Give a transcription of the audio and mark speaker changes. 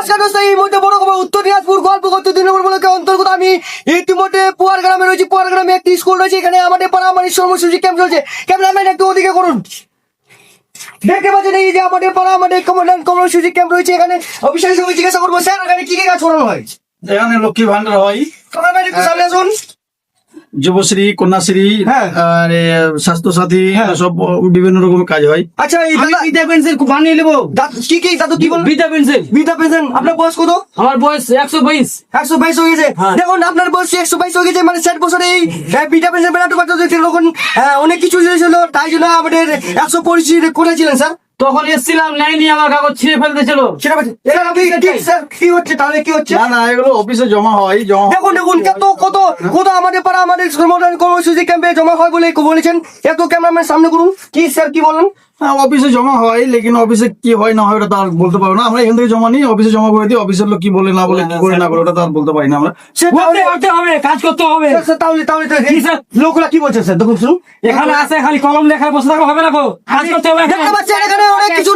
Speaker 1: নমস্কার দোস্ত, এই মুহূর্তে বড় খবর। উত্তর দিনাজপুর গল্পগত 2 নম্বর ব্লকের অন্তর্গত আমি ইতিমধ্যে পুয়ার গ্রামে রয়েছি। পুয়ার গ্রামে একটি স্কুল রয়েছে, এখানে আমাদের পাড়া আমার কর্মসূচি ক্যাম্প চলছে। ক্যামেরাম্যান একটু ওদিকে করুন। দেখতে পাচ্ছেন এই যে আমাদের পাড়া আমাদের কর্মসূচি ক্যাম্প রয়েছে। এখানে অফিসারের সঙ্গে জিজ্ঞাসা করবো, স্যার এখানে কি কি কাজ করানো হয়?
Speaker 2: এখানে লক্ষ্মী ভান্ডার হয়,
Speaker 1: ক্যামেরাম্যান একটু সামনে আসুন।
Speaker 2: যুবশ্রী, কন্যাশ্রী,
Speaker 1: হ্যাঁ।
Speaker 2: আর স্বাস্থ্য সাথী,
Speaker 1: হ্যাঁ।
Speaker 2: সব বিভিন্ন রকমের কাজ হয়।
Speaker 1: আচ্ছা, এই দাদা
Speaker 3: বিদ্যা পেন্সিল বানিয়ে নেবো।
Speaker 1: কি কি দাদু কি বলুন?
Speaker 3: বিদ্যা পেন্সিল।
Speaker 1: বিদ্যা পেনশন। আপনার বয়স কত?
Speaker 3: আমার বয়স 122।
Speaker 1: 122 হয়ে গেছে।
Speaker 3: হ্যাঁ।
Speaker 1: দেখুন আপনার বয়স 122 হয়ে গেছে, মানে 60 বছরে এই বিটা পেনশন বেড়াতে পারতো। তখন অনেক কিছু ছিল, তাই জন্য আমাদের 125 করেছিলেন স্যার।
Speaker 3: তখন এসেছিলাম, নেয়নি, আমার কাগজ ছিঁড়ে ফেলতেছিল।
Speaker 1: সেটা বলছি। স্যার, আপনি ঠিক স্যার, কি হচ্ছে তাহলে কি হচ্ছে?
Speaker 2: না না, এগুলো অফিসে জমা হয়।
Speaker 1: দেখুন দেখুন কত কত কত আমাদের পাড়া আমাদের কর্মসূচি ক্যাম্পে জমা হয় বলে বলেছেন। এত ক্যামেরাম্যান সামনে করুন। কি স্যার কি বললেন?
Speaker 2: হ্যাঁ, অফিসে জমা হয়, লেকিন অফিসে কি হয় না হয় ওটা তো আর বলতে পারবো না। আমরা এখান থেকে জমা নিই, অফিসে জমা করে দিই। অফিসের লোক কি বলে না বলে, কি করে না করে, ওটা তো আর বলতে পারি না আমরা।
Speaker 1: স্যার, তাহলে
Speaker 3: করতে হবে, কাজ করতে হবে।
Speaker 1: স্যার, তাহলে তাহলে
Speaker 3: কি স্যার?
Speaker 1: লোকগুলা কি বলছে স্যার? দেখুন শুনুন।
Speaker 3: এখানে আছে খালি কলম লেখায় বসে থাকা হবে না গো, কাজ করতে হবে।
Speaker 1: দেখতে পাচ্ছেন এখানে অনেক কিছু